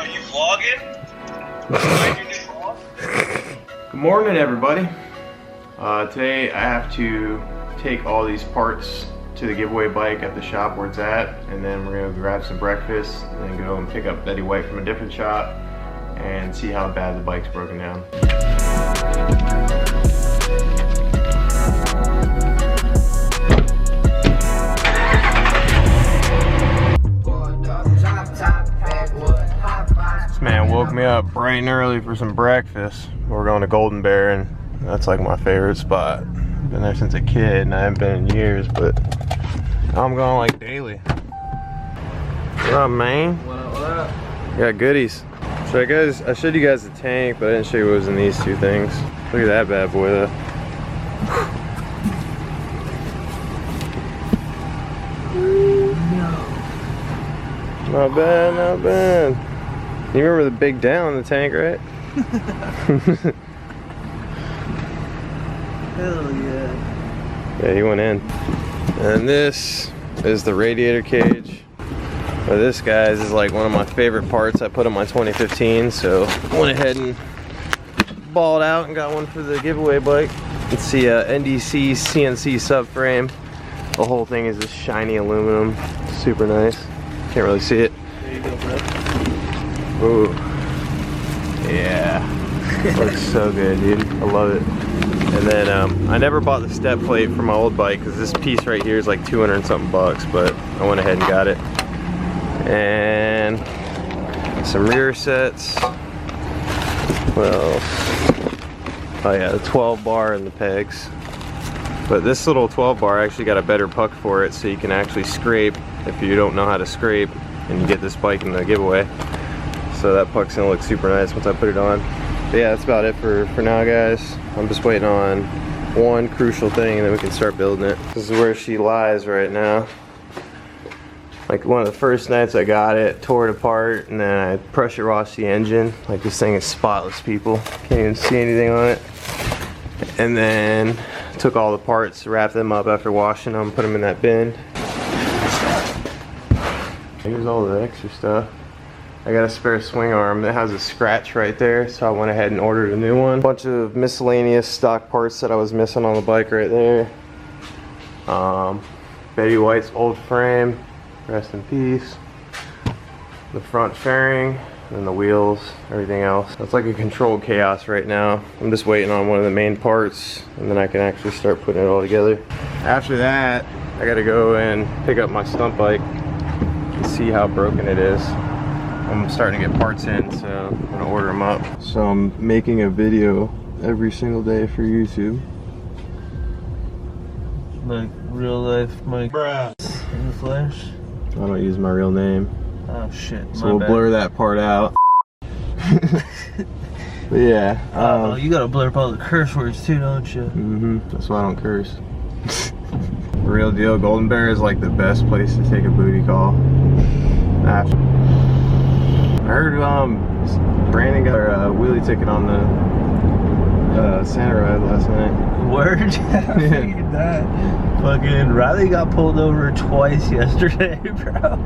Are you vlogging? Good morning, everybody. Today I have to take all these parts to the giveaway bike at the shop where it's at, and then we're gonna grab some breakfast and then go and pick up Betty White from a different shop and see how bad the bike's broken down. This man woke me up bright and early for some breakfast. We're going to Golden Bear, and that's like my favorite spot. Been there since a kid and I haven't been in years, but I'm going like daily. What up, man? What up? Got goodies. So I showed you guys the tank, but I didn't show you what was in these two things. Look at that bad boy though. Not bad, not bad. You remember the big down in the tank, right? Hell yeah. Yeah, he went in. And this is the radiator cage. But this, guys, is like one of my favorite parts I put on my 2015, so I went ahead and balled out and got one for the giveaway bike. It's the NDC CNC subframe. The whole thing is this shiny aluminum. Super nice. Can't really see it. There you go, bro. Ooh. Yeah. Looks so good, dude. I love it. And then I never bought the step plate for my old bike because this piece right here is like 200 and something bucks, but I went ahead and got it. And some rear sets. What else? Oh yeah, the 12 bar and the pegs. But this little 12 bar actually got a better puck for it, so you can actually scrape if you don't know how to scrape and you get this bike in the giveaway. So that puck's gonna look super nice once I put it on. But yeah, that's about it for now, guys. I'm just waiting on one crucial thing and then we can start building it. This is where she lies right now. Like one of the first nights I got it, tore it apart, and then I pressure washed the engine. Like this thing is spotless, people. Can't even see anything on it. And then took all the parts, wrapped them up after washing them, put them in that bin. Here's all the extra stuff. I got a spare swing arm that has a scratch right there, so I went ahead and ordered a new one. Bunch of miscellaneous stock parts that I was missing on the bike right there. Betty White's old frame, rest in peace. The front fairing, and the wheels, everything else. It's like a controlled chaos right now. I'm just waiting on one of the main parts, and then I can actually start putting it all together. After that, I gotta go and pick up my stunt bike and see how broken it is. I'm starting to get parts in, so I'm gonna order them up. So I'm making a video every single day for YouTube. Like real life Mike in the flesh. I don't use my real name. Oh shit. So we'll blur that part out. But yeah. You gotta blur up all the curse words too, don't you? Mm-hmm. That's why I don't curse. Real deal. Golden Bear is like the best place to take a booty call. I heard Brandon got a wheelie ticket on the Santa ride last night. Word? I figured that. Fucking Riley got pulled over twice yesterday, bro.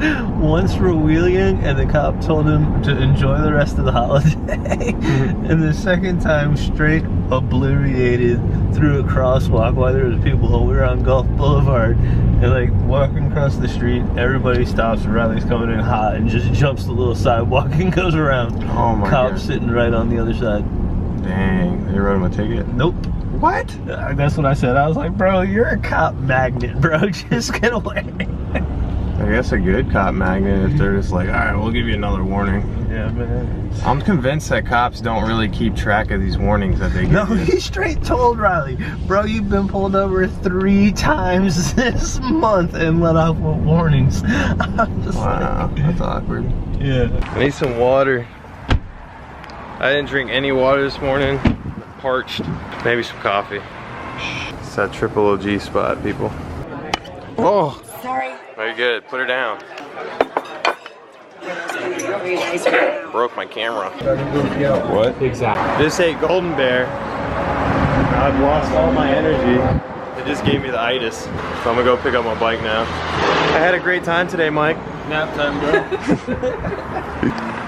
Once for wheeling, and the cop told him to enjoy the rest of the holiday. And the second time, straight obliterated through a crosswalk while there was people over on Gulf Boulevard. And like walking across the street, everybody stops and Riley's coming in hot and just jumps the little sidewalk and goes around. Oh my God. Cop sitting right on the other side. Dang, they wrote him a ticket? Nope. What? That's what I said. I was like, bro, you're a cop magnet, bro. Just get away. I guess a good cop magnet if they're just like, all right, we'll give you another warning. Yeah, man. I'm convinced that cops don't really keep track of these warnings that they give. No, he straight told Riley, bro, you've been pulled over 3 times this month and let off with warnings. I'm just wow, like, that's awkward. Yeah. I need some water. I didn't drink any water this morning. Parched. Maybe some coffee. It's that triple OG spot, people. Oh! Sorry. Very good. Put her down. Broke my camera. What? Exactly. Just ate Golden Bear. I've lost all my energy. It just gave me the itis. So I'm gonna go pick up my bike now. I had a great time today, Mike. Nap time, bro.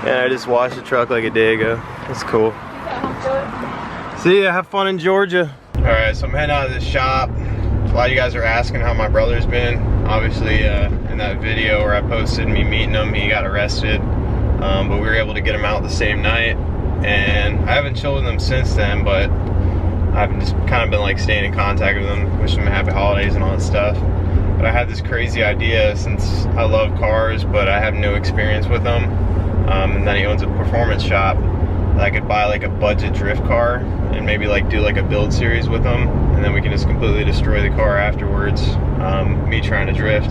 And I just washed the truck like a day ago. That's cool. See ya, have fun in Georgia. All right, so I'm heading out of this shop. A lot of you guys are asking how my brother's been. Obviously, in that video where I posted me meeting him, he got arrested. But we were able to get him out the same night. And I haven't chilled with him since then, but I've just kind of been like staying in contact with him, wishing him happy holidays and all that stuff. But I had this crazy idea, since I love cars, but I have no experience with them. And then he owns a performance shop, that I could buy like a budget drift car and maybe like do like a build series with them, and then we can just completely destroy the car afterwards, me trying to drift.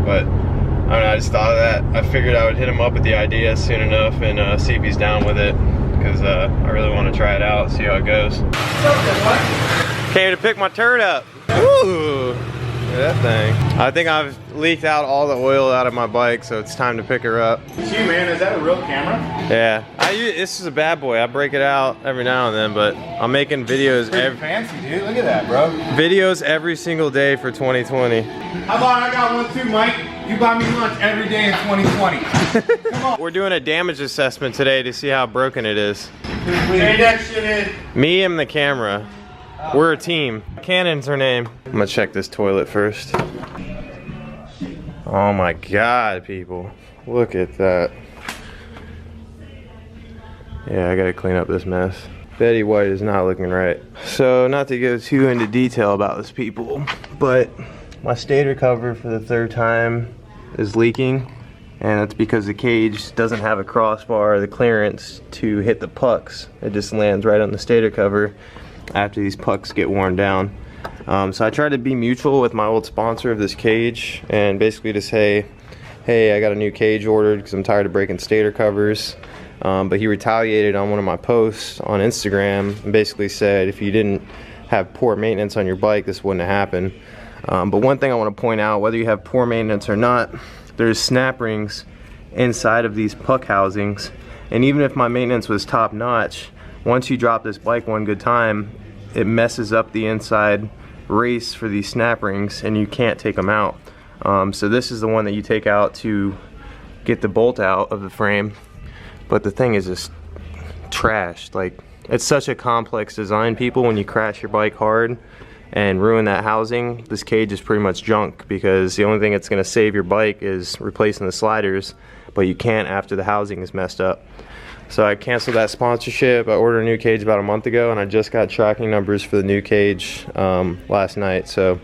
But I don't know, I just thought of that. I figured I would hit him up with the idea soon enough and see if he's down with it, because I really want to try it out, see how it goes. Came to pick my turd up. Ooh. That thing. I think I've leaked out all the oil out of my bike, so it's time to pick her up. It's you, man. Is that a real camera? Yeah. This is a bad boy. I break it out every now and then, but I'm making videos Fancy, dude. Look at that, bro. videos every single day for 2020. How about I got one too, Mike? You buy me lunch every day in 2020. Come on. We're doing a damage assessment today to see how broken it is. Hey, that shit in. Me and the camera. We're a team. Cannon's her name. I'm gonna check this toilet first. Oh my God, people. Look at that. Yeah, I gotta clean up this mess. Betty White is not looking right. So, not to go too into detail about this, people, but my stator cover for the third time is leaking, and that's because the cage doesn't have a crossbar or the clearance to hit the pucks. It just lands right on the stator cover after these pucks get worn down. So I tried to be mutual with my old sponsor of this cage and basically just say, hey, I got a new cage ordered because I'm tired of breaking stator covers. But he retaliated on one of my posts on Instagram and basically said if you didn't have poor maintenance on your bike, this wouldn't happen. But one thing I want to point out, whether you have poor maintenance or not, there's snap rings inside of these puck housings, and even if my maintenance was top notch, once you drop this bike one good time, it messes up the inside race for these snap rings and you can't take them out. So this is the one that you take out to get the bolt out of the frame, but the thing is just trashed. Like, it's such a complex design, people. When you crash your bike hard and ruin that housing, this cage is pretty much junk, because the only thing that's going to save your bike is replacing the sliders, but you can't after the housing is messed up. So I canceled that sponsorship. I ordered a new cage about a month ago, and I just got tracking numbers for the new cage last night. So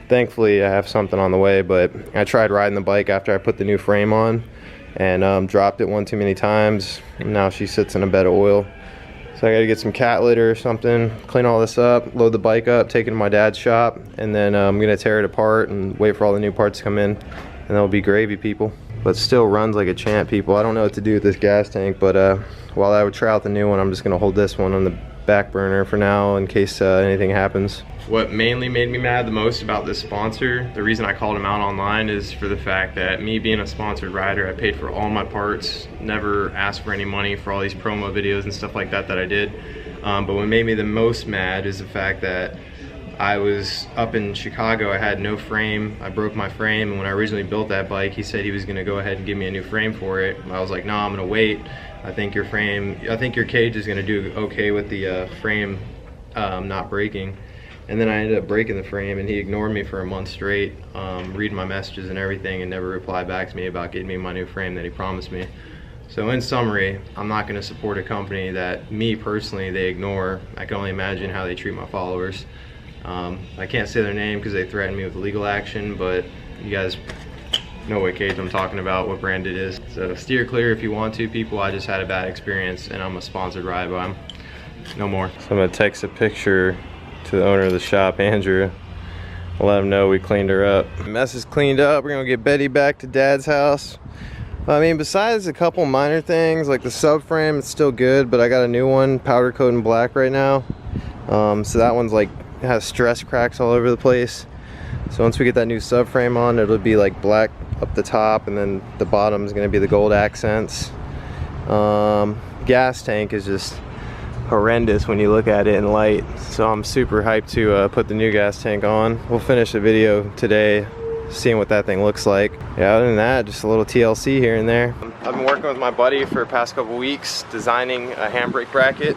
thankfully I have something on the way, but I tried riding the bike after I put the new frame on and dropped it one too many times. And now she sits in a bed of oil. So I gotta get some cat litter or something, clean all this up, load the bike up, take it to my dad's shop, and then I'm gonna tear it apart and wait for all the new parts to come in, and that'll be gravy, people. But still runs like a champ, people. I don't know what to do with this gas tank, but while I would try out the new one, I'm just gonna hold this one on the back burner for now in case anything happens. What mainly made me mad the most about this sponsor, the reason I called him out online, is for the fact that me being a sponsored rider, I paid for all my parts, never asked for any money for all these promo videos and stuff like that that I did. But what made me the most mad is the fact that I was up in Chicago, I had no frame, I broke my frame, and when I originally built that bike, he said he was gonna go ahead and give me a new frame for it. I was like, no, I'm gonna wait. I think your cage is gonna do okay with the frame not breaking. And then I ended up breaking the frame, and he ignored me for a month straight, reading my messages and everything, and never replied back to me about getting me my new frame that he promised me. So in summary, I'm not gonna support a company that, me personally, they ignore. I can only imagine how they treat my followers. I can't say their name because they threatened me with legal action, but you guys know what cage I'm talking about, what brand it is. So steer clear if you want to, people. I just had a bad experience, and I'm a sponsored ride by them. No more. So I'm gonna text a picture to the owner of the shop, Andrew. I'll let him know we cleaned her up. The mess is cleaned up. We're gonna get Betty back to Dad's house. I mean, besides a couple minor things, like the subframe, it's still good, but I got a new one, powder coat in black right now. So that one's like, it has stress cracks all over the place. So once we get that new subframe on, it'll be like black up the top, and then the bottom is gonna be the gold accents. Gas tank is just horrendous when you look at it in light. So I'm super hyped to put the new gas tank on. We'll finish the video today, seeing what that thing looks like. Yeah, other than that, just a little TLC here and there. I've been working with my buddy for the past couple weeks designing a handbrake bracket.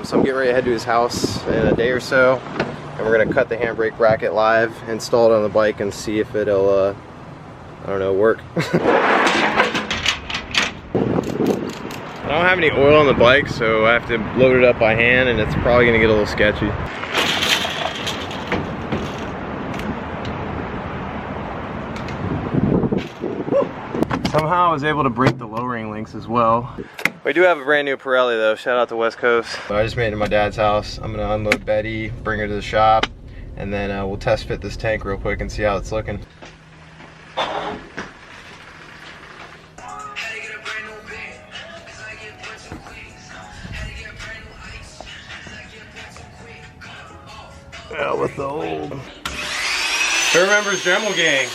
So I'm getting ready to head to his house in a day or so, and we're gonna cut the handbrake bracket live, install it on the bike, and see if it'll, I don't know, work. I don't have any oil on the bike, so I have to load it up by hand, and it's probably gonna get a little sketchy. Somehow I was able to break the lowering links as well. We do have a brand new Pirelli though, shout out to West Coast. I just made it to my dad's house. I'm gonna unload Betty, bring her to the shop, and then we'll test fit this tank real quick and see how it's looking. Yeah, with the old. Who remembers Dremel Gang?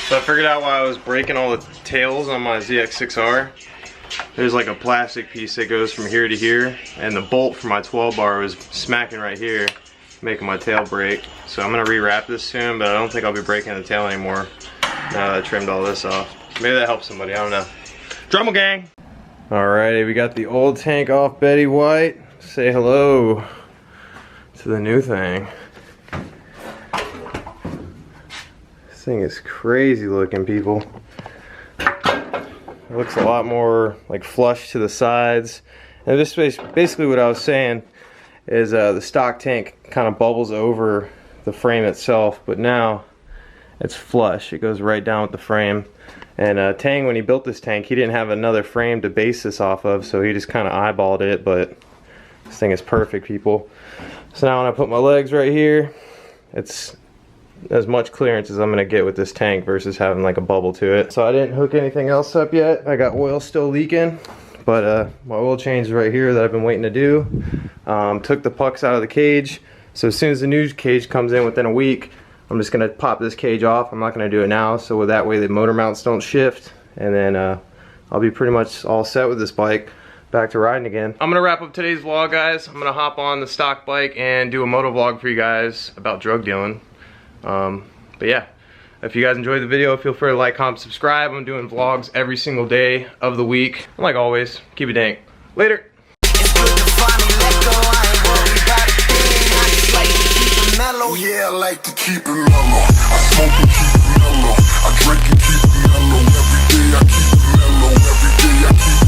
So I figured out why I was breaking all the tails on my ZX6R. There's like a plastic piece that goes from here to here, and the bolt for my 12 bar was smacking right here, making my tail break. So I'm gonna rewrap this soon, but I don't think I'll be breaking the tail anymore now that I trimmed all this off. Maybe that helps somebody, I don't know. Dremel Gang! Alrighty, we got the old tank off Betty White. Say hello to the new thing. This thing is crazy looking, people. It looks a lot more like flush to the sides. And this is basically what I was saying is the stock tank kind of bubbles over the frame itself, but now it's flush. It goes right down with the frame. And Tang, when he built this tank, he didn't have another frame to base this off of, so he just kind of eyeballed it, but this thing is perfect, people. So now when I put my legs right here, it's as much clearance as I'm gonna get with this tank versus having like a bubble to it. So I didn't hook anything else up yet. I got oil still leaking, but my oil change is right here that I've been waiting to do. Took the pucks out of the cage. So as soon as the new cage comes in within a week, I'm just gonna pop this cage off. I'm not gonna do it now, so that way the motor mounts don't shift, and then I'll be pretty much all set with this bike. Back to riding again. I'm gonna wrap up today's vlog, guys. I'm gonna hop on the stock bike and do a moto vlog for you guys about drug dealing. But yeah, if you guys enjoyed the video, feel free to like, comment, subscribe. I'm doing vlogs every single day of the week. And like always, keep it dank. Later. Yeah, I like to keep it mellow. I smoke and keep it mellow. I drink and keep it mellow. Every day I keep it mellow. Every day I keep it mellow.